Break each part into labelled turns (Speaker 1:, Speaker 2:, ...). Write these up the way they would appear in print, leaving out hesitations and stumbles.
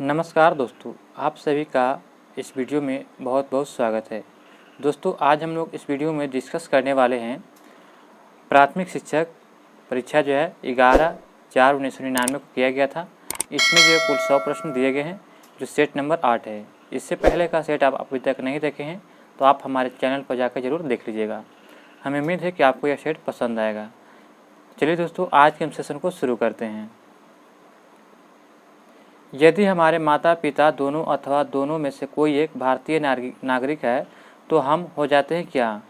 Speaker 1: नमस्कार दोस्तों, आप सभी का इस वीडियो में बहुत बहुत स्वागत है। दोस्तों, आज हम लोग इस वीडियो में डिस्कस करने वाले हैं प्राथमिक शिक्षक परीक्षा जो है 11/4/1999 को किया गया था। इसमें जो है कुल 100 प्रश्न दिए गए हैं, जो सेट नंबर 8 है। इससे पहले का सेट आप अभी तक नहीं देखे हैं तो आप हमारे चैनल पर जाकर ज़रूर देख लीजिएगा। हमें उम्मीद है कि आपको यह सेट पसंद आएगा। चलिए दोस्तों, आज के हम सेशन को शुरू करते हैं। यदि हमारे माता पिता दोनों अथवा दोनों में से कोई एक भारतीय नागरिक है तो हम हो जाते हैं क्या?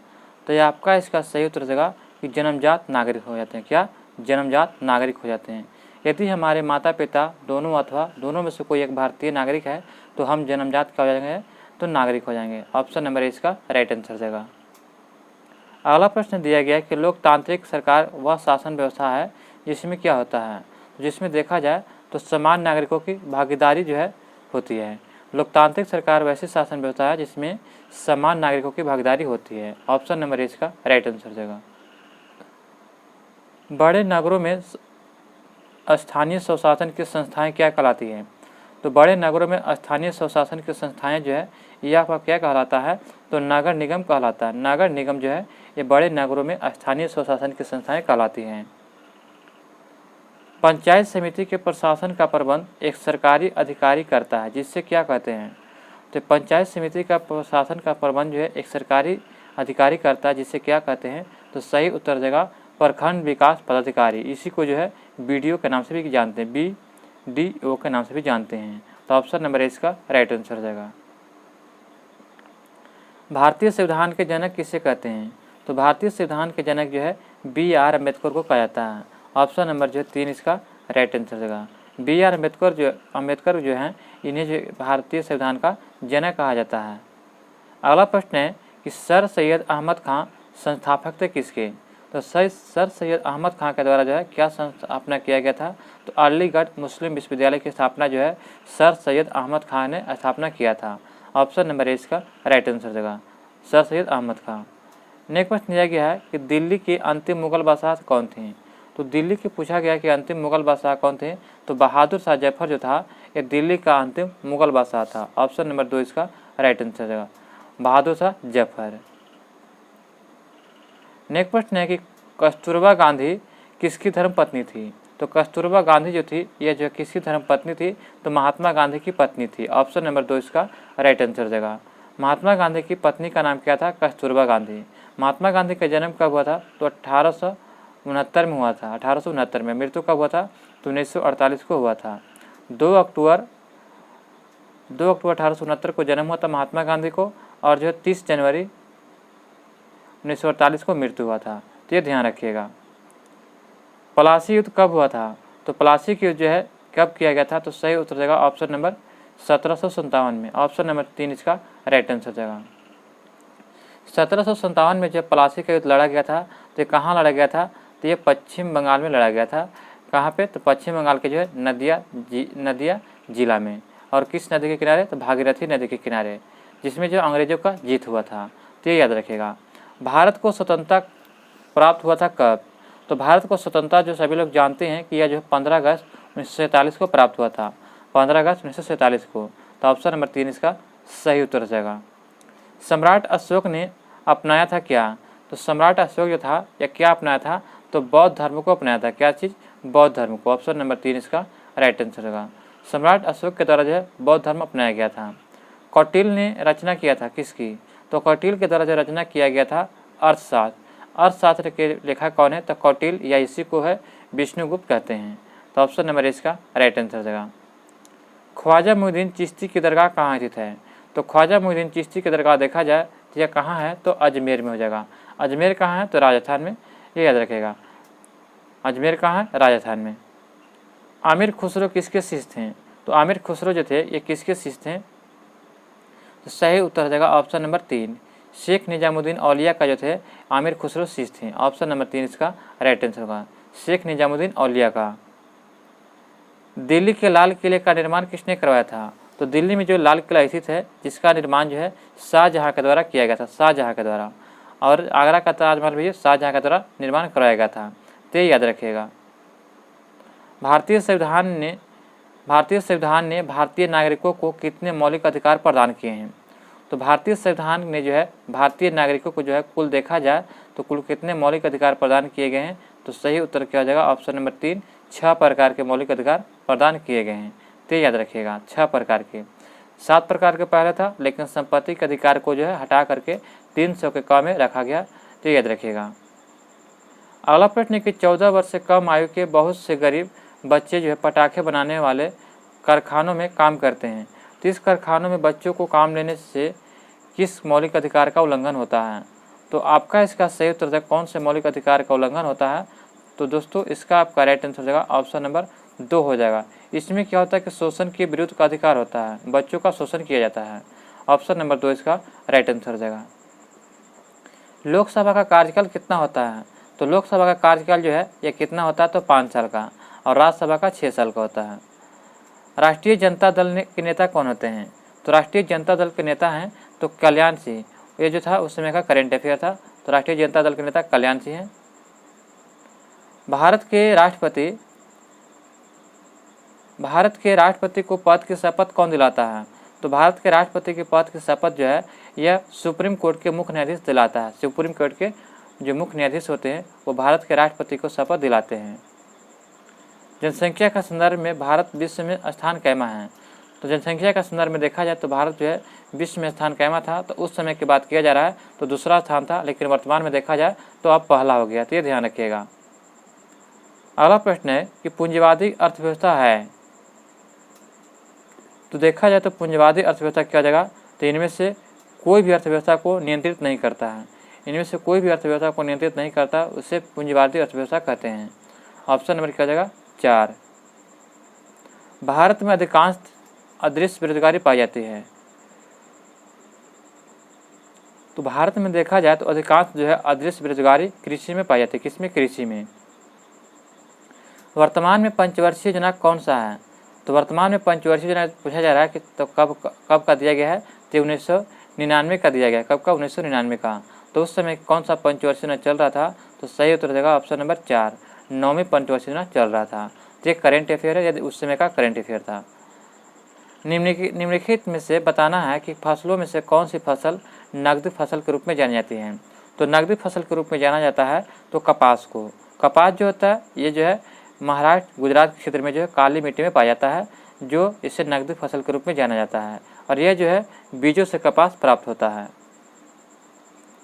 Speaker 1: तो यह आपका इसका सही उत्तर देगा कि जन्मजात नागरिक हो जाते हैं। क्या? जन्मजात नागरिक हो जाते हैं। यदि हमारे माता पिता दोनों अथवा दोनों में से कोई एक भारतीय नागरिक है तो हम जन्मजात क्या हो जाएंगे? तो नागरिक हो जाएंगे। ऑप्शन नंबर इसका राइट आंसर देगा। अगला प्रश्न दिया गया है कि लोकतांत्रिक सरकार वह शासन व्यवस्था है जिसमें क्या होता है? जिसमें देखा जाए तो समान नागरिकों की भागीदारी जो है होती है। लोकतांत्रिक सरकार वैसी शासन व्यवस्था है जिसमें समान नागरिकों की भागीदारी होती है। ऑप्शन नंबर इसका राइट आंसर देगा। बड़े नगरों में स्थानीय स्वशासन की संस्थाएं क्या कहलाती हैं? तो बड़े नगरों में स्थानीय स्वशासन की संस्थाएं जो है यह आपका क्या कहलाता है? तो नगर निगम कहलाता है। नगर निगम जो है ये बड़े नगरों में स्थानीय स्वशासन की संस्थाएं कहलाती हैं। पंचायत समिति के प्रशासन का प्रबंध एक सरकारी अधिकारी करता है, जिससे क्या कहते हैं? तो पंचायत समिति का प्रशासन का प्रबंध जो है एक सरकारी अधिकारी करता है, जिससे क्या कहते हैं? तो सही उत्तर देगा प्रखंड विकास पदाधिकारी। इसी को जो है BDO के नाम से भी जानते हैं, BDO के नाम से भी जानते हैं। तो ऑप्शन नंबर इसका राइट आंसर देगा। भारतीय संविधान के जनक किसे कहते हैं? तो भारतीय संविधान के जनक जो है BR अम्बेडकर को कहा जाता है। ऑप्शन नंबर जो है 3 इसका राइट आंसर देगा। BR अम्बेडकर जो हैं इन्हें जो भारतीय संविधान का जनक कहा जाता है। अगला प्रश्न है कि सर सैयद अहमद खां संस्थापक थे किसके? तो सर सैयद अहमद खां के द्वारा जो है क्या स्थापना किया गया था? तो अलीगढ़ मुस्लिम विश्वविद्यालय की स्थापना जो है सर सैयद अहमद खां ने स्थापना किया था। ऑप्शन नंबर इसका राइट आंसर देगा, सर सैयद अहमद खां। नेक्स्ट प्रश्न दिया गया है कि दिल्ली के अंतिम मुगल बादशाह कौन थे? तो दिल्ली के पूछा गया कि अंतिम मुगल बादशाह कौन थे? तो बहादुर शाह जफर जो था ये दिल्ली का अंतिम मुगल बादशाह था। ऑप्शन नंबर 2 इसका राइट आंसर देगा, बहादुर शाह जफर। नेक्स्ट प्रश्न है कि कस्तूरबा गांधी किसकी धर्मपत्नी थी? तो कस्तूरबा गांधी जो थी ये जो किसकी धर्मपत्नी थी? तो महात्मा गांधी की पत्नी थी। ऑप्शन नंबर 2 इसका राइट आंसर देगा। महात्मा गांधी की पत्नी का नाम क्या था? कस्तूरबा गांधी। महात्मा गांधी का जन्म कब हुआ था? तो 1869 में हुआ था। 1869 में। मृत्यु कब हुआ था? तो 1948 को हुआ था। 2 अक्टूबर 1869 को जन्म हुआ था महात्मा गांधी को, और जो है 30 जनवरी 1948 को मृत्यु हुआ था। तो ये ध्यान रखिएगा। पलासी युद्ध कब हुआ था? तो पलासी की युद्ध जो है कब किया गया था? तो सही उत्तर देगा ऑप्शन नंबर 1757 में। ऑप्शन नंबर 3 इसका राइट आंसर देगा। 1757 में जब पलासी का युद्ध लड़ा गया था तो ये कहाँ लड़ा गया था? तो ये पश्चिम बंगाल में लड़ा गया था। कहाँ पे? तो पश्चिम बंगाल के जो है नदिया जिला में। और किस नदी के किनारे? तो भागीरथी नदी के किनारे, जिसमें जो अंग्रेजों का जीत हुआ था। तो ये याद रखिएगा। भारत को स्वतंत्रता प्राप्त हुआ था कब? तो भारत को स्वतंत्रता जो सभी लोग जानते हैं कि यह जो 15 अगस्त 1947 को प्राप्त हुआ था। 15 अगस्त 1947 को। तो ऑप्शन नंबर 3 इसका सही उत्तर हो जाएगा। सम्राट अशोक ने अपनाया था क्या? तो सम्राट अशोक जो था यह क्या अपनाया था? तो बौद्ध धर्म को अपनाया था। क्या चीज़? बौद्ध धर्म को। ऑप्शन नंबर 3 इसका राइट आंसर होगा। सम्राट अशोक के द्वारा जो है बौद्ध धर्म अपनाया गया था। कौटिल्य ने रचना किया था किसकी? तो कौटिल्य के द्वारा जो रचना किया गया था अर्थशास्त्र। अर्थशास्त्र के लेखक कौन है? तो कौटिल्य, या इसी को है विष्णुगुप्त कहते हैं। तो ऑप्शन नंबर इसका राइट आंसर देगा। ख्वाजा मुइनुद्दीन चिश्ती की दरगाह कहाँ स्थित है? तो ख्वाजा मुइनुद्दीन चिश्ती की दरगाह देखा जाए तो यह कहाँ है? तो अजमेर में हो जाएगा। अजमेर कहाँ है? तो राजस्थान में। ये याद रखेगा, अजमेर कहाँ है? राजस्थान में। आमिर खुसरो किसके शिष्य थे? तो आमिर खुसरो जो थे ये किसके शिष्य थे? तो सही उत्तर हो जाएगा ऑप्शन नंबर 3, शेख निजामुद्दीन औलिया का जो थे आमिर खुसरो शिष्य थे। ऑप्शन नंबर 3 इसका राइट आंसर होगा, शेख निजामुद्दीन औलिया का। दिल्ली के लाल किले का निर्माण किसने करवाया था? तो दिल्ली में जो लाल किला स्थित है जिसका निर्माण जो है शाहजहाँ के द्वारा किया गया था, शाहजहाँ के द्वारा। और आगरा का ताजमहल भी शाहजहाँ के द्वारा निर्माण करवाया गया था। तो ये याद रखिएगा। भारतीय संविधान ने भारतीय संविधान ने भारतीय नागरिकों को कितने मौलिक अधिकार प्रदान किए हैं? तो भारतीय संविधान ने जो है भारतीय नागरिकों को जो है कुल देखा जाए तो कुल कितने मौलिक अधिकार प्रदान किए गए हैं? तो सही उत्तर क्या हो जाएगा? ऑप्शन नंबर 3, 6 प्रकार के मौलिक अधिकार प्रदान किए गए हैं। तो याद रखिएगा 6 प्रकार के। 7 प्रकार के पहले था, लेकिन संपत्ति के अधिकार को जो है हटा करके 300 के क में रखा गया। तो याद रखिएगा। अगला प्रश्न है कि 14 वर्ष से कम आयु के बहुत से गरीब बच्चे जो है पटाखे बनाने वाले कारखानों में काम करते हैं। तो इस कारखानों में बच्चों को काम लेने से किस मौलिक अधिकार का उल्लंघन होता है? तो आपका इसका सही उत्तर है कौन से मौलिक अधिकार का उल्लंघन होता है? तो दोस्तों इसका आपका राइट आंसर हो जाएगा ऑप्शन नंबर 2 हो जाएगा। इसमें क्या होता है कि शोषण के विरुद्ध का अधिकार होता है, बच्चों का शोषण किया जाता है। ऑप्शन नंबर 2 इसका राइट आंसर हो जाएगा। लोकसभा का कार्यकाल कितना होता है? तो लोकसभा का कार्यकाल जो है ये कितना होता है? तो 5 साल का, और राज्यसभा का 6 साल का होता है। राष्ट्रीय जनता दल के नेता कौन होते हैं? तो राष्ट्रीय जनता दल के नेता हैं तो कल्याण सिंह। ये जो था उस समय का करंट अफेयर था। तो राष्ट्रीय जनता दल के नेता कल्याण सिंह हैं। भारत के राष्ट्रपति को पद की शपथ कौन दिलाता है? तो भारत के राष्ट्रपति के पद की शपथ जो है यह सुप्रीम कोर्ट के मुख्य न्यायाधीश दिलाता है। सुप्रीम कोर्ट के जो मुख्य न्यायाधीश होते हैं वो भारत के राष्ट्रपति को शपथ दिलाते हैं। जनसंख्या का संदर्भ में भारत विश्व में स्थान कैमा है? तो जनसंख्या का संदर्भ में देखा जाए तो भारत जो है विश्व में स्थान कैमा था। तो उस समय की बात किया जा रहा है तो दूसरा स्थान था, लेकिन वर्तमान में देखा जाए तो अब पहला हो गया। तो ये ध्यान रखिएगा। अगला प्रश्न है कि पूंजीवादी अर्थव्यवस्था है? तो देखा जाए तो पूंजीवादी अर्थव्यवस्था क्या हो जाएगा? तो इनमें से कोई भी अर्थव्यवस्था को नियंत्रित नहीं करता है। इनमें से कोई भी अर्थव्यवस्था को नियंत्रित नहीं करता, उसे पूंजीवादी अर्थव्यवस्था कहते हैं। ऑप्शन नंबर क्या हो जाएगा? 4। भारत में अधिकांश अदृश्य बेरोजगारी पाई जाती है? तो भारत में देखा जाए तो अधिकांश जो है अदृश्य बेरोजगारी कृषि में पाई जाती है। किसमें? कृषि में। वर्तमान में पंचवर्षीय योजना कौन सा है? तो वर्तमान में पंचवर्षीय योजना पूछा जा रहा है कि तो कब का दिया गया है? तो 1999 का दिया गया। कब का? 1999 का। तो उस समय कौन सा पंचवर्षीय योजना चल रहा था? तो सही उत्तर देगा ऑप्शन नंबर 4, 9वीं पंचवर्षीय योजना चल रहा था। तो ये करेंट अफेयर है, यदि उस समय का करेंट अफेयर था। निम्नलिखित में से बताना है कि फसलों में से कौन सी फसल नकदी फसल के रूप में जानी जाती है? तो नकदी फसल के रूप में जाना जाता है तो कपास को। कपास जो होता है ये जो है महाराष्ट्र गुजरात क्षेत्र में जो है काली मिट्टी में पाया जाता है, जो इसे नकदी फसल के रूप में जाना जाता है, और यह जो है बीजों से कपास प्राप्त होता है।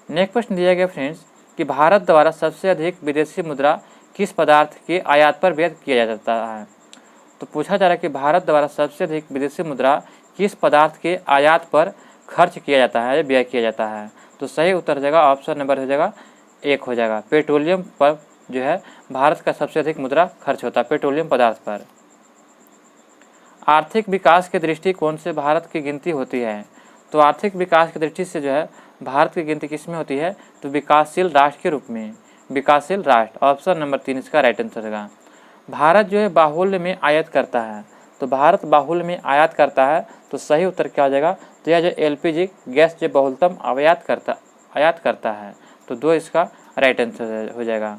Speaker 1: नेक्स्ट प्रश्न दिया गया फ्रेंड्स कि भारत द्वारा सबसे अधिक विदेशी मुद्रा किस पदार्थ के आयात पर व्यय किया जाता है? तो पूछा जा रहा है कि भारत द्वारा सबसे अधिक विदेशी मुद्रा किस पदार्थ के आयात पर खर्च किया जाता है, व्यय किया जाता है? तो सही उत्तर हो जाएगा ऑप्शन नंबर हो जाएगा 1 हो जाएगा। पेट्रोलियम पर जो है भारत का सबसे अधिक मुद्रा खर्च होता है, पेट्रोलियम पदार्थ पर। आर्थिक विकास के दृष्टिकोण से भारत की गिनती होती है? तो आर्थिक विकास की दृष्टि से जो है भारत की गिनती किस में होती है? तो विकासशील राष्ट्र के रूप में, विकासशील राष्ट्र। ऑप्शन नंबर 3 इसका राइट आंसर होगा। भारत जो है बाहुल्य में आयात करता है? तो भारत बाहुल्य में आयात करता है, तो सही उत्तर क्या हो जाएगा? तो यह जो एलपीजी गैस जो बहुलतम आयात करता है, तो 2 इसका राइट आंसर हो जाएगा।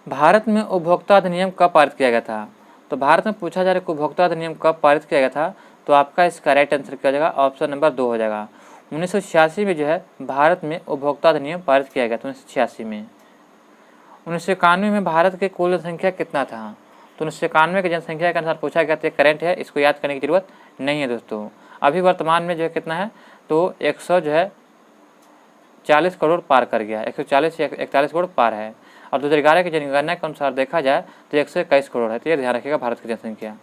Speaker 1: भारत में उपभोक्ता अधिनियम कब पारित किया गया था? तो भारत में पूछा जा रहा है कि उपभोक्ता अधिनियम कब पारित किया गया था? तो आपका इसका राइट आंसर क्या हो जाएगा? ऑप्शन नंबर 2 हो जाएगा। 1986 में जो है भारत में उपभोक्ता अधिनियम पारित किया गया था, 1986 में। 1991 में भारत की कुल जनसंख्या कितना था? तो 1991 की जनसंख्या के अनुसार पूछा गया था, करंट है, इसको याद करने की जरूरत नहीं है दोस्तों। अभी वर्तमान में जो है कितना है? तो 140 करोड़ पार कर गया, 140 या 41 करोड़ पार है। और 2011 की जनगणना के अनुसार देखा जाए तो 121 करोड़ है। तो ये ध्यान रखिएगा भारत की जनसंख्या।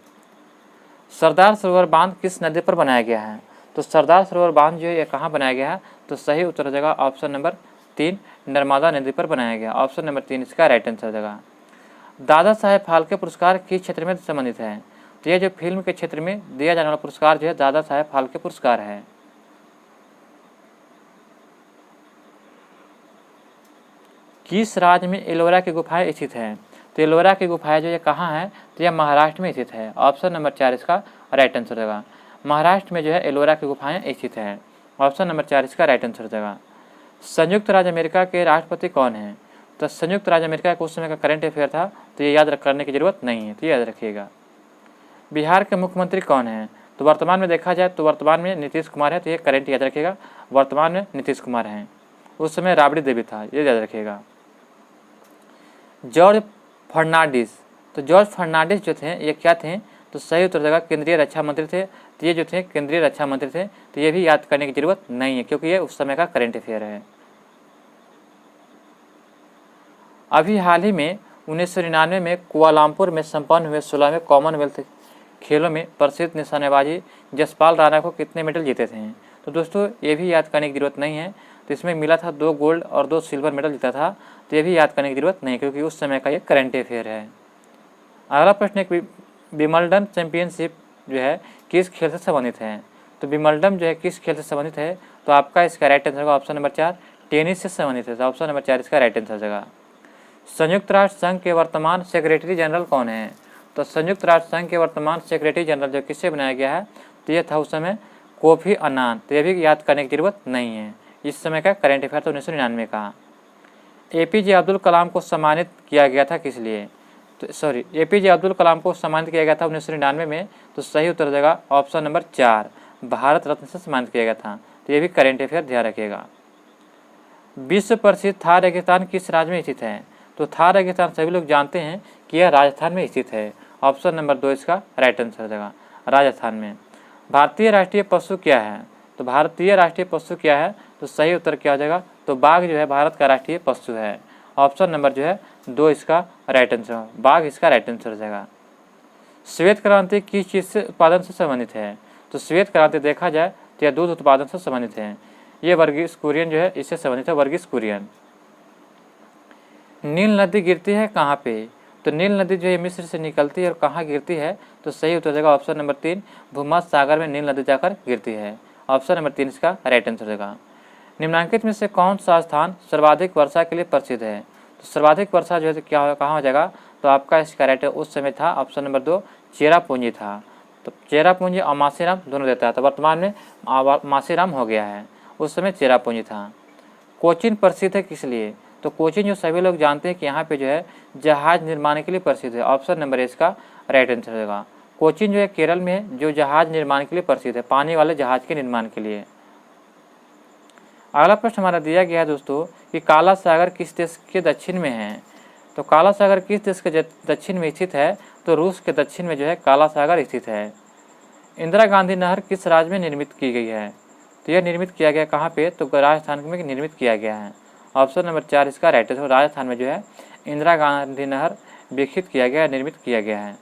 Speaker 1: सरदार सरोवर बांध किस नदी पर बनाया गया है? तो सरदार सरोवर बांध जो है ये कहाँ बनाया गया है? तो सही उत्तर हो जाएगा ऑप्शन नंबर 3, नर्मदा नदी पर बनाया गया। ऑप्शन नंबर 3 इसका राइट आंसर हो जाएगा। दादा साहेब फाल्के पुरस्कार किस क्षेत्र में संबंधित है? तो ये जो फिल्म के क्षेत्र में दिया जाने वाला पुरस्कार जो है दादा साहेब फाल्के पुरस्कार है। किस राज्य में एलोरा की गुफाएं स्थित हैं? तो एलोरा की गुफाएं जो ये कहाँ है? तो यह महाराष्ट्र में स्थित है। ऑप्शन नंबर 4 इसका राइट आंसर होगा। महाराष्ट्र में जो है एलोरा की गुफाएं स्थित है। ऑप्शन नंबर 4 इसका राइट आंसर हो जाएगा। संयुक्त राज्य अमेरिका के राष्ट्रपति कौन है? तो संयुक्त राज्य अमेरिका का उस समय का करंट अफेयर था, तो ये याद करने की जरूरत नहीं है, तो याद रखिएगा। बिहार के मुख्यमंत्री कौन हैं? तो वर्तमान में देखा जाए तो वर्तमान में नीतीश कुमार है, तो ये करेंट याद रखिएगा, वर्तमान में नीतीश कुमार हैं। उस समय राबड़ी देवी था, ये याद रखिएगा। जॉर्ज फर्नांडिस, तो जॉर्ज फर्नांडिस जो थे ये क्या थे? तो सही उत्तर देगा केंद्रीय रक्षा मंत्री थे। तो ये जो थे केंद्रीय रक्षा मंत्री थे, तो ये भी याद करने की जरूरत नहीं है क्योंकि ये उस समय का करेंट अफेयर है। अभी हाल ही में 1999 में कुआलालंपुर में संपन्न हुए 16वें कॉमनवेल्थ खेलों में प्रसिद्ध निशानेबाजी जसपाल राणा को कितने मेडल जीते थे? तो दोस्तों ये भी याद करने की जरूरत नहीं है। तो इसमें मिला था 2 गोल्ड और 2 सिल्वर मेडल जीता था। तो ये भी याद करने की जरूरत नहीं क्योंकि उस समय का ये करंट अफेयर है। अगला प्रश्न एक विंबलडन चैंपियनशिप जो है किस खेल से संबंधित है? तो विंबलडन जो है किस खेल से संबंधित है? तो आपका इसका राइट आंसर होगा ऑप्शन नंबर 4 टेनिस से संबंधित है। तो ऑप्शन नंबर 4 इसका राइट आंसर होगा। संयुक्त राष्ट्र संघ के वर्तमान सेक्रेटरी जनरल कौन है? तो संयुक्त राष्ट्र संघ के वर्तमान सेक्रेटरी जनरल जो किससे बनाया गया है? तो ये था उस समय कोफी अन्नान। तो ये भी याद करने की जरूरत नहीं है। इस समय का करंट अफेयर तो 1999 का। APJ अब्दुल कलाम को सम्मानित किया गया था किस लिए? तो APJ अब्दुल कलाम को सम्मानित किया गया था 1999 में। तो सही उत्तर देगा ऑप्शन नंबर 4 भारत रत्न से सम्मानित किया गया था। तो ये भी करंट अफेयर ध्यान रखिएगा। विश्व प्रसिद्ध थार रेगिस्तान किस राज्य में स्थित है? तो थार रेगिस्तान सभी लोग जानते हैं कि यह राजस्थान में स्थित है। ऑप्शन नंबर 2 इसका राइट आंसर हो जाएगा, राजस्थान में। भारतीय राष्ट्रीय पशु क्या है? तो भारतीय राष्ट्रीय पशु क्या है? तो सही उत्तर क्या हो जाएगा? तो बाघ जो है भारत का राष्ट्रीय पशु है। ऑप्शन नंबर जो है 2 इसका राइट आंसर, बाघ इसका राइट आंसर हो जाएगा। श्वेत क्रांति किस चीज़ से उत्पादन से संबंधित है? तो श्वेत क्रांति देखा जाए तो यह दूध उत्पादन से संबंधित है। ये वर्गीस कुरियन जो है इससे संबंधित है, वर्गीस कुरियन। नील नदी गिरती है कहाँ पे? तो नील नदी जो है मिस्र से निकलती है और कहाँ गिरती है? तो सही उत्तर देगा ऑप्शन नंबर 3 भूमध्य सागर में नील नदी जाकर गिरती है। ऑप्शन नंबर 3 इसका राइट आंसर देगा। निम्नलिखित में से कौन सा स्थान सर्वाधिक वर्षा के लिए प्रसिद्ध है? तो सर्वाधिक वर्षा जो है क्या कहाँ हो जाएगा? तो आपका इसका राइट उस समय था ऑप्शन नंबर 2 चेरापूंजी था। तो चेरापूंजी और मासीराम दोनों देता है, तो वर्तमान में मासीराम हो गया है, उस समय चेरापूंजी था। कोचीन प्रसिद्ध है किस लिए? तो कोचीन जो सभी लोग जानते हैं कि यहाँ पे जो है जहाज निर्माण के लिए प्रसिद्ध है। ऑप्शन नंबर इसका राइट आंसर होगा। कोचीन जो है केरल में है जो जहाज निर्माण के लिए प्रसिद्ध है, पानी वाले जहाज के निर्माण के लिए। अगला प्रश्न हमारा दिया गया है दोस्तों कि काला सागर किस देश के दक्षिण में है? तो काला सागर किस देश के दक्षिण में स्थित है? तो रूस के दक्षिण में जो है काला सागर स्थित है। इंदिरा गांधी नहर किस राज्य में निर्मित की गई है? तो यह निर्मित किया गया कहाँ पे? तो राजस्थान में निर्मित किया गया है। ऑप्शन नंबर 4 इसका राइट आंसर, राजस्थान में जो है इंदिरा गांधी नहर विकसित किया गया, निर्मित किया गया है।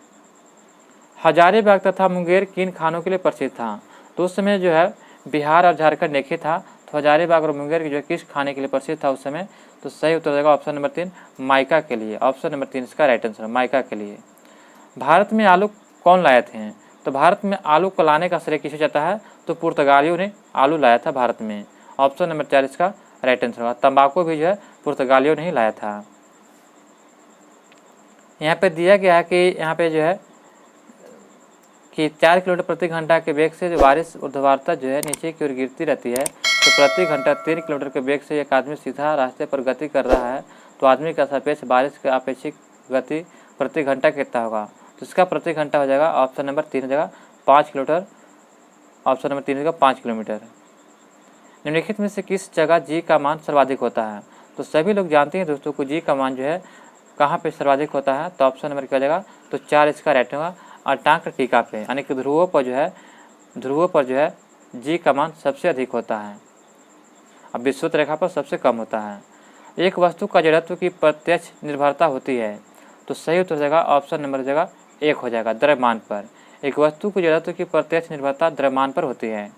Speaker 1: हजारीबाग तथा मुंगेर किन खानों के लिए प्रसिद्ध था? तो उस समय जो है बिहार और झारखंड एक ही था, तो हजारीबाग और मुंगेर की जो किस खाने के लिए प्रसिद्ध था उस समय? तो सही उत्तर देगा ऑप्शन नंबर 3 माइका के लिए। ऑप्शन नंबर 3 इसका राइट आंसर, माइका के लिए। भारत में आलू कौन लाए थे? तो भारत में आलू को लाने का श्रेय किसे जाता है? तो पुर्तगालियों ने आलू लाया था भारत में। ऑप्शन नंबर 4 इसका राइट आंसर होगा। तंबाकू भी जो है पुर्तगालियों ने ही लाया था। यहाँ पे दिया गया है कि यहाँ पे जो है कि 4 किलोमीटर प्रति घंटा के वेग से जो बारिश ऊर्ध्वाधर जो है नीचे की ओर गिरती रहती है, तो प्रति घंटा 3 किलोमीटर के वेग से एक आदमी सीधा रास्ते पर गति कर रहा है, तो आदमी का सापेक्ष बारिश की अपेक्षित गति प्रति घंटा कितना होगा? तो इसका प्रति घंटा हो जाएगा ऑप्शन नंबर 3 हो जाएगा 5 किलोमीटर। ऑप्शन नंबर 3 होगा 5 किलोमीटर। निम्नलिखित में से किस जगह जी का मान सर्वाधिक होता है? तो सभी लोग जानते हैं दोस्तों को जी का मान जो है कहाँ पे सर्वाधिक होता है? तो ऑप्शन नंबर क्या हो जाएगा? तो 4 इसका राइट होगा अंटार्कटिका पे, यानी कि ध्रुवों पर जो है जी का मान सबसे अधिक होता है, अब विषुवत रेखा पर सबसे कम होता है। एक वस्तु का जड़त्व की प्रत्यक्ष निर्भरता होती है, तो सही उत्तर हो जाएगा ऑप्शन नंबर जगह 1 हो जाएगा द्रव्यमान पर। एक वस्तु की जड़त्व की प्रत्यक्ष निर्भरता द्रव्यमान पर होती है।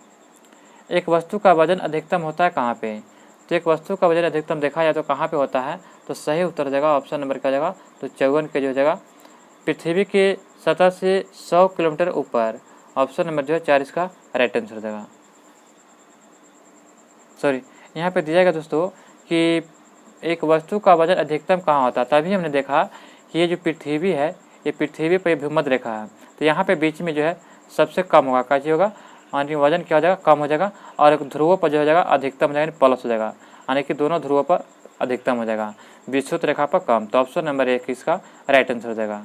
Speaker 1: एक वस्तु का वजन अधिकतम होता है कहाँ पे? तो एक वस्तु का वजन अधिकतम देखा जाए तो कहाँ पे होता है? तो सही उत्तर हो जाएगा ऑप्शन नंबर क्या हो जाएगा? तो 54 के जो हो जाएगा पृथ्वी के सतह से 100 किलोमीटर ऊपर। ऑप्शन नंबर जो है 4 इसका राइट आंसर हो जाएगा। यहाँ पे दिया गया दोस्तों कि एक वस्तु का वजन अधिकतम कहाँ होता है, तभी हमने देखा कि ये जो पृथ्वी है ये पृथ्वी पर भूमध्य रेखा है, तो यहाँ पे बीच में जो है सबसे कम होगा, क्या चीज़ होगा? यानी वजन क्या हो जाएगा? कम हो जाएगा। और एक ध्रुवों पर जो हो जाएगा अधिकतम हो जाएगा, प्लस हो जाएगा, यानी कि दोनों ध्रुवों पर अधिकतम हो जाएगा, विषुवत रेखा पर कम। तो ऑप्शन नंबर 1 इसका राइट आंसर हो जाएगा।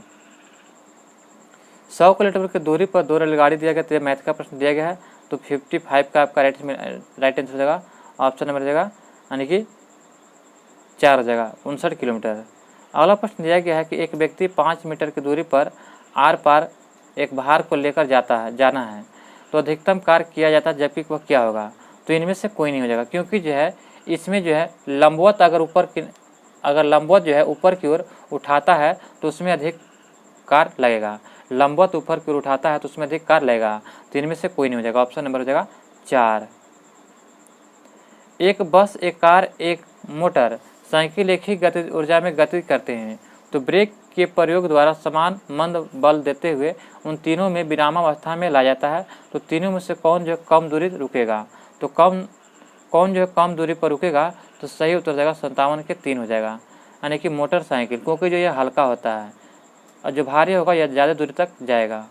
Speaker 1: 100 किलोमीटर की दूरी पर 2 रेलगाड़ी दिया गया, तो मैथ का प्रश्न दिया गया है, तो 55 का आपका राइट आंसर हो जाएगा, ऑप्शन नंबर हो जाएगा, यानी कि 4 हो जाएगा, 59 किलोमीटर। अगला प्रश्न दिया गया है कि एक व्यक्ति 5 मीटर की दूरी पर आर पार एक भार को लेकर जाना है, तो अधिकतम कार्य किया जाता है, जबकि वह क्या होगा? तो इनमें से कोई नहीं हो जाएगा, क्योंकि जो है इसमें जो है लंबवत अगर लंबवत जो है ऊपर की ओर उठाता है तो उसमें अधिक कार्य लगेगा, लंबवत ऊपर की ओर उठाता है तो उसमें अधिक कार्य लगेगा, तो इनमें से कोई नहीं हो जाएगा, ऑप्शन नंबर हो जाएगा 4। एक बस, एक कार, एक मोटर साइकिल एक ही गति ऊर्जा में गति करते हैं, तो ब्रेक के प्रयोग द्वारा समान मंद बल देते हुए उन तीनों में विरामावस्था में लाया जाता है, तो तीनों में से कौन जो कम दूरी रुकेगा? तो कौन जो है कम दूरी पर रुकेगा? तो सही उत्तर जाएगा 57 के 3 हो जाएगा, यानी कि मोटरसाइकिल, क्योंकि जो यह हल्का होता है और जो भारी होगा यह ज़्यादा दूरी तक जाएगा।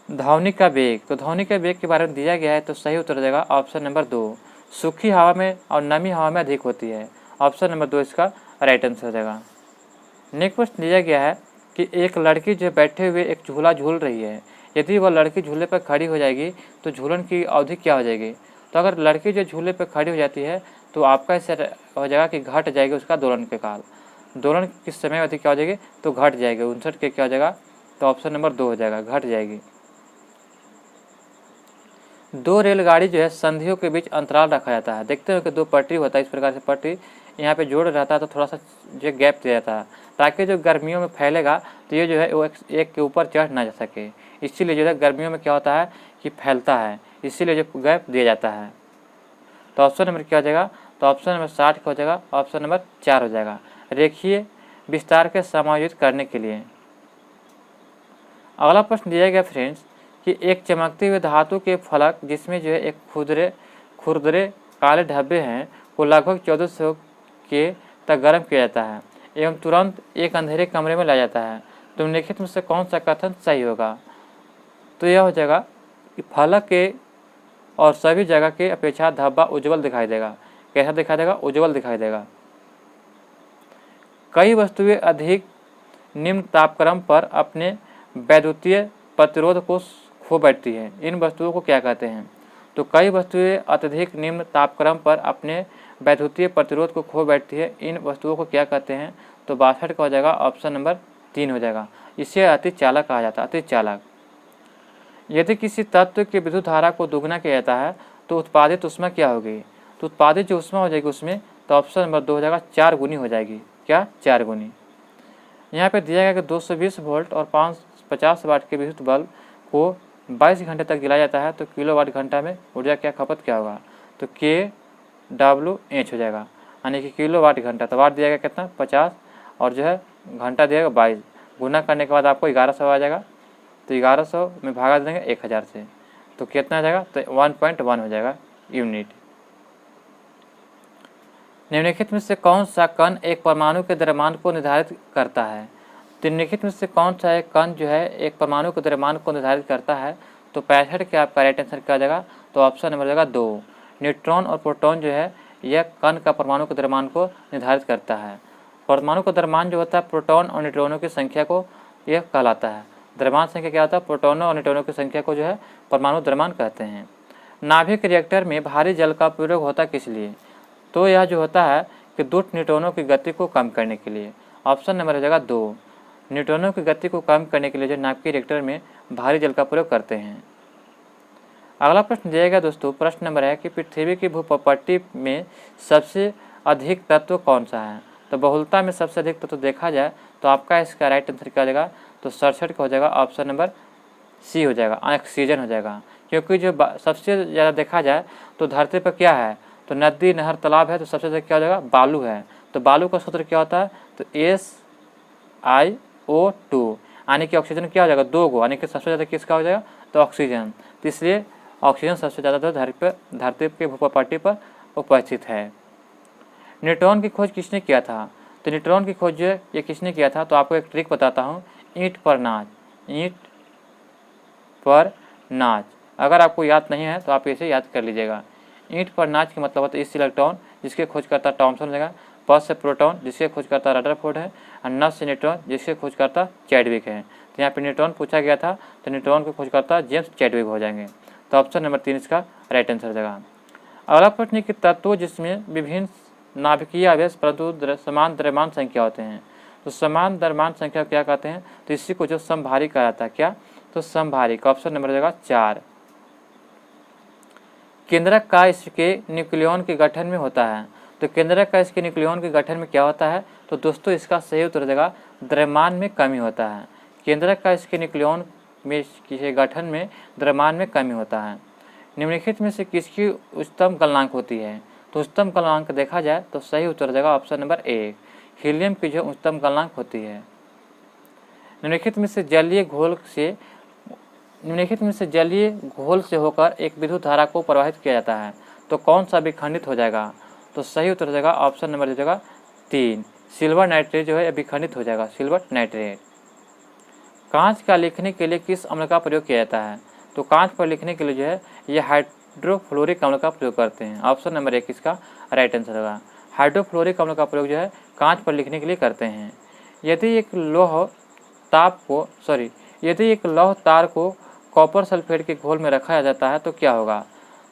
Speaker 1: ध्वनि का वेग, तो ध्वनि के वेग के बारे में दिया गया है, तो सही उत्तर जाएगा ऑप्शन नंबर 2, सूखी हवा में और नमी हवा में अधिक होती है, ऑप्शन नंबर 2 इसका राइट आंसर हो जाएगा। नेक्स्ट क्वेश्चन दिया गया है कि एक लड़की जो बैठे हुए एक झूला झूल रही है, यदि वह लड़की झूले पर खड़ी हो जाएगी तो झूलन की अवधि क्या हो जाएगी? तो अगर लड़की जो झूले पर खड़ी हो जाती है तो आपका इससे हो जाएगा कि घट जाएगी उसका दोलन के काल, दोलन किस समय अवधि क्या हो जाएगी? तो घट जाएगी, 59 के क्या हो जाएगा? तो ऑप्शन नंबर 2 हो जाएगा, घट जाएगी। 2 रेलगाड़ी जो है संधियों के बीच अंतराल रखा जाता है, देखते हो कि 2 पटरी होता है, इस प्रकार से पटरी यहाँ पे जोड़ रहता है, तो थोड़ा सा जो गैप दिया जाता है ताकि जो गर्मियों में फैलेगा तो ये जो है वो एक के ऊपर चढ़ ना जा सके, इसीलिए जो है गर्मियों में क्या होता है कि फैलता है, इसीलिए जो गैप दिया जाता है। तो ऑप्शन नंबर क्या हो जाएगा? तो ऑप्शन नंबर 60 का हो जाएगा, ऑप्शन नंबर 4 हो जाएगा, रेखीय विस्तार के समायोजित करने के लिए। अगला प्रश्न दिया गया फ्रेंड्स कि एक चमकते हुए धातु के फलक जिसमें जो है एक खुरदरे काले धब्बे हैं को लगभग 1400 के तक गर्म किया जाता है एवं तुरंत एक अंधेरे कमरे में लाया जाता है, तो निम्नलिखित में से कौन सा कथन सही होगा? तो यह हो जाएगा कि फलक के और सभी जगह के अपेक्षा धब्बा उज्ज्वल दिखाई देगा। कैसा दिखाई देगा? उज्ज्वल दिखाई देगा। कई वस्तुएं अधिक निम्न तापक्रम पर अपने वैद्युतीय प्रतिरोध को खो बैठती हैं, इन वस्तुओं को क्या कहते हैं? तो कई वस्तुएं अत्यधिक निम्न तापक्रम पर अपने वैद्युतीय प्रतिरोध को खो बैठती है, इन वस्तुओं को क्या कहते हैं? तो 62 का हो जाएगा, ऑप्शन नंबर 3 हो जाएगा, इसे अति चालक कहा जाता है, अति चालक। यदि किसी तत्व की विद्युत धारा को दुगना किया जाता है तो उत्पादित ऊष्मा क्या होगी? तो उत्पादित जो ऊष्मा हो जाएगी उसमें, तो ऑप्शन नंबर 2 हो जाएगा, 4 गुनी हो जाएगी। क्या? 4 गुनी। यहाँ पे दिया गया कि 220 वोल्ट और 550 वाट के विद्युत बल्ब को 22 घंटे तक जलाया जाता है, तो किलोवाट घंटा में ऊर्जा क्या खपत क्या होगा? तो kWh हो जाएगा, यानी कि किलोवाट घंटा। तो वाट दिया गया कितना? 50 और जो है घंटा दिया गया 22, गुना करने के बाद आपको 1100 आ जाएगा, तो 1100 में भागा देंगे 1000 से, तो कितना आ जाएगा? तो 1.1 हो जाएगा यूनिट। निम्नलिखित में से कौन सा कण एक परमाणु के द्रव्यमान को निर्धारित करता है? तो निम्नलिखित में से कौन सा एक कण जो है एक परमाणु के द्रव्यमान को निर्धारित करता है? तो 65 के आपका राइट आंसर क्या आ जाएगा? तो ऑप्शन नंबर जाएगा 2, न्यूट्रॉन और प्रोटॉन जो है यह कण का परमाणु के द्रव्यमान को निर्धारित करता है। परमाणु का द्रव्यमान जो होता है प्रोटॉन और न्यूट्रॉनों की संख्या को यह कहलाता है। द्रव्यमान संख्या क्या होता है? प्रोटॉनों और न्यूट्रॉनों की संख्या को जो है परमाणु द्रव्यमान कहते हैं। नाभिक रिएक्टर में भारी जल का प्रयोग होता किस लिए? तो यह जो होता है कि 2 न्यूट्रॉनों की गति को कम करने के लिए, ऑप्शन नंबर हो जाएगा 2, न्यूट्रॉनों की गति को कम करने के लिए जो नाभिक रिएक्टर में भारी जल का प्रयोग करते हैं। अगला प्रश्न दिया गया दोस्तों, प्रश्न नंबर है कि पृथ्वी की भूपट्टी में सबसे अधिक तत्व कौन सा है? तो बहुलता में सबसे अधिक तत्व देखा जाए तो आपका इसका राइट आंसर क्या हो जाएगा? तो 67 का हो जाएगा, ऑप्शन नंबर सी हो जाएगा, ऑक्सीजन हो जाएगा। क्योंकि जो सबसे ज़्यादा देखा जाए तो धरती पर क्या है? तो नदी, नहर, तालाब है, तो सबसे ज़्यादा क्या हो जाएगा? बालू है। तो बालू का सूत्र क्या होता है? तो SiO2, यानी कि ऑक्सीजन क्या हो जाएगा? 2 गो, यानी कि सबसे ज़्यादा किसका हो जाएगा? तो ऑक्सीजन। तो इसलिए ऑक्सीजन सबसे ज़्यादा धरती के भूपट्टी पर उपस्थित है। न्यूट्रॉन की खोज किसने किया था? तो न्यूट्रॉन की खोज ये किसने किया था? तो आपको एक ट्रिक बताता हूँ, ईंट पर नाच, ईंट पर नाच। अगर आपको याद नहीं है तो आप इसे याद कर लीजिएगा। ईंट पर नाच का मतलब होता है इस इलेक्ट्रॉन, जिसके खोज करता टॉमसन हो जाएगा, प से प्रोटॉन जिसके खोज करता रदरफोर्ड है, और न से न्यूट्रॉन जिसके खोज करता चैडविक है। तो यहाँ पे न्यूट्रॉन पूछा गया था, तो न्यूट्रॉन को खोजकर्ता जेम्स चैडविक हो जाएंगे। तो ऑप्शन नंबर 3 इसका राइट आंसर हो जाएगा। अगला प्रश्न है कि तत्व जिसमें विभिन्न नाभिकीय आवेश परंतु समान द्रव्यमान संख्या होते हैं, तो समान द्रव्यमान संख्या क्या कहते हैं, तो इसी को जो समभारी कहा जाता है। क्या, तो समभारी का ऑप्शन नंबर हो जाएगा 4। केंद्रक का इसके न्यूक्लियन के गठन में होता है, तो केंद्रक का इसके न्यूक्लियन के गठन में क्या होता है, तो दोस्तों इसका सही उत्तर हो जाएगा द्रव्यमान में कमी होता है। केंद्रक का इसके न्यूक्लियन में के गठन में द्रव्यमान में कमी होता है। निम्नलिखित में से किसकी उच्चतम गलनांक होती है, तो उच्चतम गलनांक देखा जाए तो सही उत्तर हो जाएगा ऑप्शन नंबर 1, हीलियम की जो उच्चतम गलनांक होती है। निम्नलिखित में से जलीय घोल से होकर एक विद्युत धारा को प्रवाहित किया जाता है, तो कौन सा विखंडित हो जाएगा, तो सही उत्तर हो जाएगा ऑप्शन नंबर हो जाएगा 3, सिल्वर नाइट्रेट जो है विखंडित हो जाएगा, सिल्वर नाइट्रेट। कांच का लिखने के लिए किस अम्ल का प्रयोग किया जाता है, तो कांच पर लिखने के लिए जो है ये हाइड्रोफ्लोरिक अम्ल का प्रयोग करते हैं। ऑप्शन नंबर 1 इसका राइट आंसर होगा। हाइड्रोफ्लोरिक अम्ल का प्रयोग जो है कांच पर लिखने के लिए करते हैं। यदि एक लौह तार को कॉपर सल्फेट के घोल में रखा जाता है तो क्या होगा,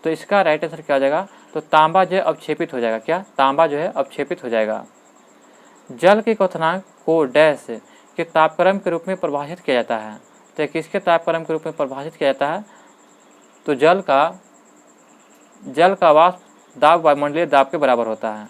Speaker 1: तो इसका राइट आंसर क्या हो जाएगा, तो तांबा जो है अवक्षेपित हो जाएगा। क्या, तांबा जो है अवक्षेपित हो जाएगा। जल के क्वथनांक को डैश के तापक्रम के रूप में परिभाषित किया जाता है, तो किसके तापक्रम के रूप में परिभाषित किया जाता है, तो जल का वाष्प दाब वायुमंडलीय दाब के बराबर होता है।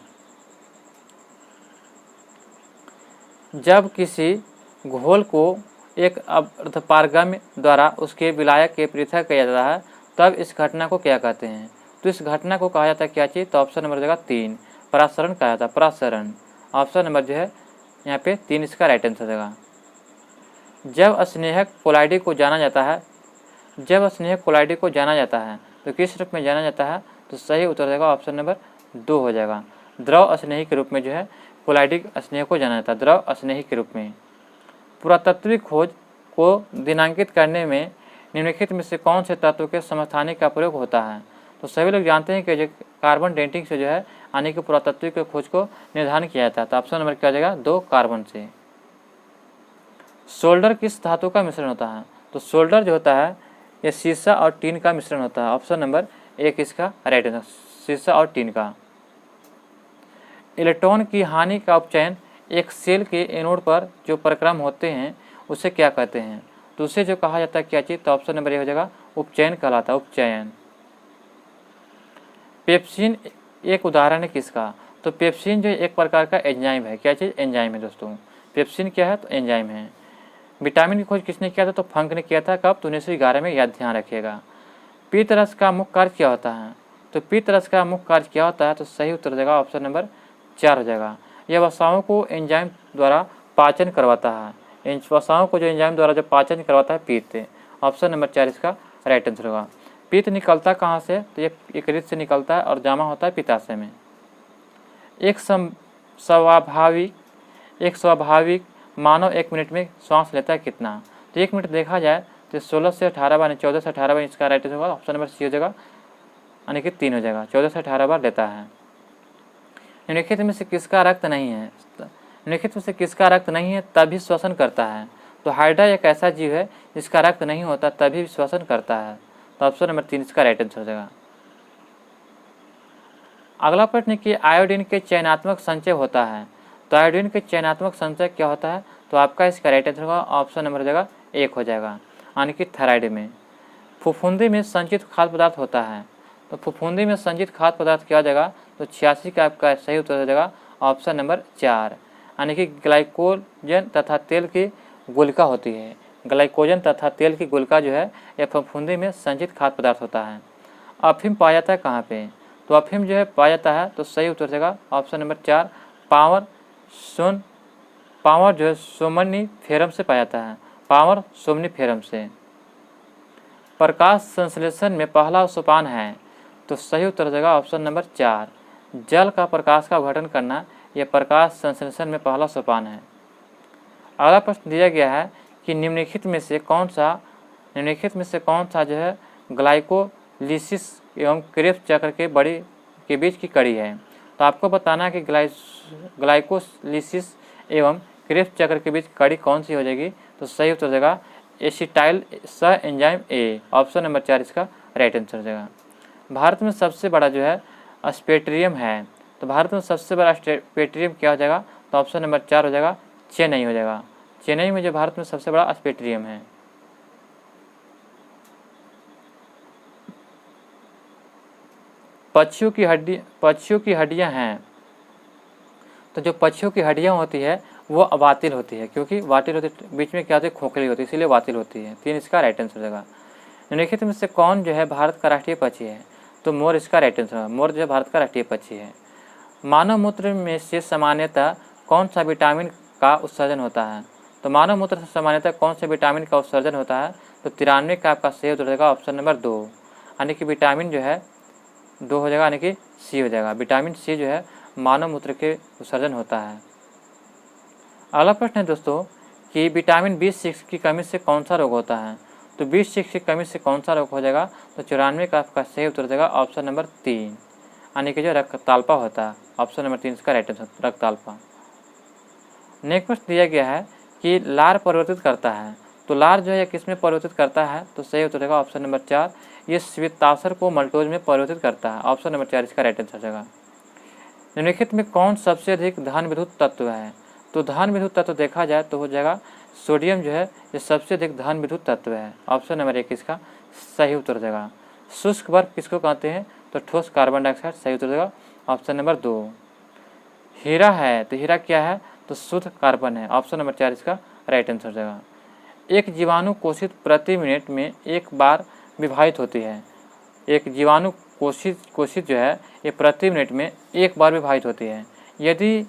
Speaker 1: जब किसी घोल को एक अर्धपारगम्य द्वारा उसके विलायक के पृथक किया जाता है तब इस घटना को क्या कहते हैं, तो इस घटना को कहा जाता है क्या चीज़, तो ऑप्शन नंबर हो जाएगा 3, परासरण कहा जाता है, परासरण। ऑप्शन नंबर जो है यहाँ पे 3 इसका राइट आंसर देगा। जब स्नेहक कोलाइडी को जाना जाता है तो किस रूप में जाना जाता है, तो सही उत्तर देगा ऑप्शन नंबर 2 हो जाएगा। द्रव स्नेही के रूप में जो है कोलाइडिक स्नेह को जाना जाता है, द्रव स्नेही के रूप में। पुरातत्विक खोज को दिनांकित करने में निम्नलिखित में से कौन से तत्व के समस्थानिक का प्रयोग होता है, तो सभी लोग जानते हैं कि जो कार्बन डेटिंग से जो है यानी कि पुरातत्विक खोज को निर्धारण किया जाता है, तो ऑप्शन नंबर क्या हो जाएगा 2, कार्बन से। सोल्डर किस धातु का मिश्रण होता है, तो सोल्डर जो होता है ये सीसा और टीन का मिश्रण होता है। ऑप्शन नंबर 1 इसका राइट आंसर, सीसा और टीन का। इलेक्ट्रॉन की हानि का उपचयन एक सेल के एनोड पर जो परिक्रम होते हैं उसे क्या कहते हैं, तो उसे जो कहा जाता है क्या चीज़, तो ऑप्शन नंबर 1 हो जाएगा उपचयन कहलाता है, उपचयन। पेप्सिन एक उदाहरण है किसका, तो पेप्सिन जो एक प्रकार का एंजाइम है, क्या चीज़, एंजाइम है दोस्तों। पेप्सिन क्या है, तो एंजाइम है। विटामिन की खोज किसने किया था, तो फंक ने किया था, कब, तो 1911 में, याद ध्यान रखिएगा। पित्त रस का मुख्य कार्य क्या होता है, तो पित्त रस का मुख्य कार्य क्या होता है, तो सही उत्तर देगा ऑप्शन नंबर 4 हो जाएगा। यह वसाओं को एंजाइम द्वारा पाचन करवाता है, इन वसाओं को जो एंजाइम द्वारा जो पाचन करवाता है पित्त। ऑप्शन नंबर 4 इसका राइट आंसर होगा। पित्त निकलता कहाँ से, तो ये यकृत से निकलता है और जमा होता है पित्ताशय में। एक स्वाभाविक मानव 1 मिनट में श्वास लेता है कितना, तो 1 मिनट देखा जाए तो 16 से 18 बार, 14 से 18 बार इसका राइट आंसर होगा। ऑप्शन नंबर सी हो जाएगा, यानी कि 3 हो जाएगा, 14 से 18 बार लेता है। निम्नलिखित में से किसका रक्त नहीं है तभी श्वसन करता है, तो हाइड्रा एक ऐसा जीव है जिसका रक्त नहीं होता तभी श्वसन करता है, तो ऑप्शन नंबर 3 इसका राइट आंसर हो जाएगा। अगला प्रश्न कि आयोडीन के चयनात्मक संचय होता है, तो आयोडीन के चयनात्मक संचय क्या होता है, तो आपका इसका राइट आंसर होगा ऑप्शन नंबर हो जाएगा 1 हो जाएगा, यानी कि थायराइड में। फुफुंदी में संचित खाद्य पदार्थ होता है, तो फुफुंदी में संचित खाद्य पदार्थ क्या हो जाएगा, तो 86 का आपका सही उत्तर हो जाएगा ऑप्शन नंबर 4, यानी कि ग्लाइकोजन तथा तेल की गुलिका होती है। ग्लाइकोजन तथा तेल की गुलिका जो है यह फफूंदी में संचित खाद्य पदार्थ होता है। अफीम पाया जाता है कहाँ पे, तो अफीम जो है पाया जाता है, तो सही उत्तर देगा ऑप्शन नंबर 4, पावर जो है सोमनीफेरम से पाया जाता है, पावर सोमनीफेरम से। प्रकाश संश्लेषण में पहला सोपान है, तो सही उत्तर हो जाएगा ऑप्शन नंबर 4, जल का प्रकाश का अपघटन करना, यह प्रकाश संश्लेषण में पहला सोपान है। अगला प्रश्न दिया गया है कि निम्नलिखित में से कौन सा जो है ग्लाइकोलिसिस एवं क्रेब्स चक्र के बीच की कड़ी है, तो आपको बताना है कि ग्लाइकोलिसिस एवं क्रेब्स चक्र के बीच कड़ी कौन सी हो जाएगी? तो सही उत्तर हो जाएगा एसिटाइल सह एंजाइम ए। ऑप्शन नंबर 4 इसका राइट आंसर हो जाएगा। भारत में सबसे बड़ा जो है स्पेक्ट्रियम है, तो भारत में सबसे बड़ा स्पेक्ट्रियम क्या हो जाएगा? तो ऑप्शन नंबर 4 हो जाएगा चेन्नई हो जाएगा। चेन्नई में जो भारत में सबसे बड़ा स्पेक्ट्रियम है। पक्षियों की हड्डियां हैं, तो जो पक्षियों की हड्डियां होती है वो वातिल होती है, क्योंकि वातिल होती है बीच में क्या होती है? खोखली होती है, इसीलिए वातिल होती है। 3 इसका राइट आंसर हो जाएगा। निम्नलिखित में से कौन जो है भारत का राष्ट्रीय पक्षी है? तो मोर इसका राइट आंसर है। मोर जो है भारत का राष्ट्रीय पक्षी है। मानव मूत्र में से सामान्यतः कौन सा विटामिन का उत्सर्जन होता है? तो मानव मूत्र से सामान्यतः कौन से विटामिन का उत्सर्जन होता है? तो 93 का आपका सही उत्तर हो जाएगा ऑप्शन नंबर 2, यानी कि विटामिन जो है 2 हो जाएगा, यानी कि सी हो जाएगा। विटामिन सी जो है मानव मूत्र के उत्सर्जन होता है। अगला प्रश्न है दोस्तों कि विटामिन B6 की कमी से कौन सा रोग होता है? तो B6 की कमी से कौन सा रोग हो जाएगा? तो 94 का आपका सही उत्तर हो जाएगा ऑप्शन नंबर 3, यानी कि जो रक्तताल्पा होता है। ऑप्शन नंबर 3 इसका राइट आंसर रक्तताल्पा। नेक्स्ट प्रश्न दिया गया है कि लार परिवर्तित करता है, तो लार जो है किस में परिवर्तित करता है? तो सही उत्तर होगा ऑप्शन नंबर 4, ये श्वेताशर को मल्टोज में परिवर्तित करता है। ऑप्शन नंबर 4 इसका राइट आंसर हो जाएगा। निम्नलिखित में कौन सबसे अधिक धन विद्युत तत्व है? तो धन विद्युत तत्व देखा जाए तो हो जाएगा सोडियम जो है ये सबसे अधिक धन विद्युत तत्व है। ऑप्शन नंबर 1 इसका सही उत्तर हो जाएगा। शुष्क बर्फ किसको कहते हैं? तो ठोस कार्बन डाइऑक्साइड, सही उत्तर हो जाएगा ऑप्शन नंबर 2। हीरा है, तो हीरा क्या है? तो शुद्ध कार्बन है। ऑप्शन नंबर 4 इसका राइट आंसर हो जाएगा। एक जीवाणु कोशित प्रति मिनट में एक बार विभाजित होती है। एक जीवाणु कोशित जो है ये प्रति मिनट में एक बार विभाजित होती है। यदि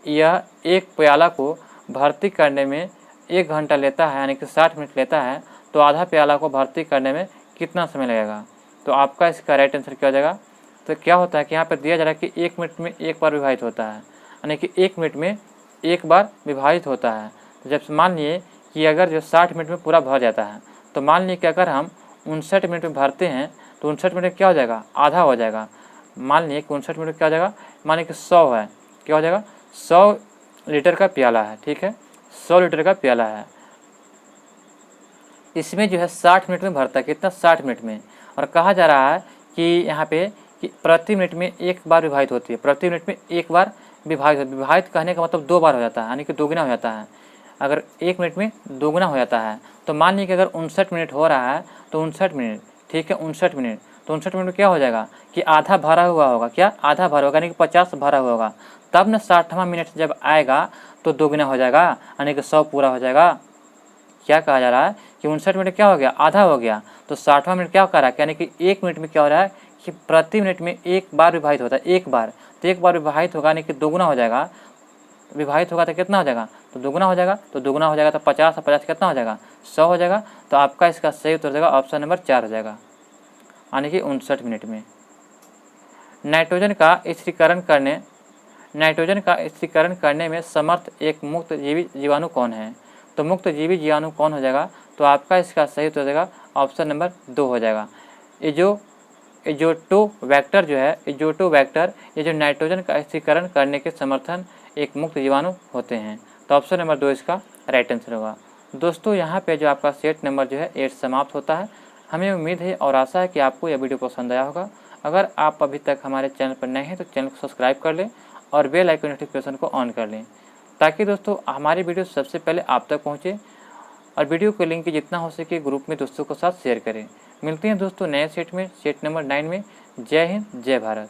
Speaker 1: यह एक प्याला को भर्ती करने में 1 घंटा लेता है, यानी कि 60 मिनट लेता है, तो आधा प्याला को भर्ती करने में कितना समय लगेगा? तो आपका इसका राइट आंसर क्या हो जाएगा? तो क्या होता है कि यहाँ पर दिया जा रहा है कि 1 मिनट में एक बार विभाजित होता है, यानी कि 1 मिनट में एक बार विभाजित होता है। तो जब मान लिए कि अगर जो 60 मिनट में पूरा भर जाता है, तो मान लीजिए कि अगर हम 59 मिनट में भरते हैं तो 59 मिनट में क्या हो जाएगा? आधा हो जाएगा। मान लीजिए कि 59 मिनट में क्या हो जाएगा? मान लीजिए कि 100 है, क्या हो जाएगा? 100 लीटर का प्याला है, ठीक है, 100 लीटर का प्याला है। इसमें जो है 60 मिनट में भरता है, कितना? 60 मिनट में। और कहा जा रहा है कि यहाँ पे कि प्रति मिनट में एक बार विभाजित होती है, प्रति मिनट में एक बार विभाजित कहने का मतलब 2 बार हो जाता है, यानी कि दोगुना हो जाता है। अगर 1 मिनट में दोगुना हो जाता है तो मान लीजिए कि अगर 59 मिनट हो रहा है तो 59 मिनट, ठीक है, 59 मिनट, तो 59 मिनट में क्या हो जाएगा कि आधा भरा हुआ होगा, क्या? आधा भरा होगा, यानी कि 50 भरा हुआ होगा। तब न 60वां मिनट जब आएगा तो दोगुना हो जाएगा, यानी कि 100 पूरा हो जाएगा। क्या कहा जा रहा है कि 59 मिनट क्या हो गया? आधा हो गया। तो 60वां मिनट क्या कर रहा है, यानी कि 1 मिनट में क्या हो रहा है कि प्रति मिनट में एक बार विभाजित होता है, एक बार। तो एक बार विभाजित होगा, यानी कि दोगुना हो जाएगा। विभाजित होगा तो कितना हो जाएगा? तो दोगुना हो जाएगा। तो दोगुना हो जाएगा तो 50 और 50 कितना हो जाएगा? 100 हो जाएगा। तो आपका इसका सही उत्तर हो जाएगा ऑप्शन नंबर 4 हो जाएगा, यानी कि 59 मिनट में। नाइट्रोजन का स्थिरीकरण करने में समर्थ एक मुक्त जीवी जीवाणु कौन है? तो मुक्त जीवी जीवाणु कौन हो जाएगा? तो आपका इसका सही उत्तर हो जाएगा ऑप्शन नंबर 2 हो जाएगा। एजोटोबैक्टर जो है, एजोटोबैक्टर, ये जो नाइट्रोजन का स्थिरीकरण करने के समर्थन एक मुक्त जीवाणु होते हैं। तो ऑप्शन नंबर 2 इसका राइट आंसर होगा। दोस्तों यहाँ पे जो आपका सेट नंबर जो है 8 समाप्त होता है। हमें उम्मीद है और आशा है कि आपको यह वीडियो पसंद आया होगा। अगर आप अभी तक हमारे चैनल पर नए हैं तो चैनल को सब्सक्राइब कर लें और बेल आइकन नोटिफिकेशन को ऑन कर लें, ताकि दोस्तों हमारी वीडियो सबसे पहले आप तक पहुँचे। और वीडियो को लिंक जितना हो सके ग्रुप में दोस्तों के साथ शेयर करें। मिलते हैं दोस्तों नए सेट में, सेट नंबर 9 में। जय हिंद, जय भारत।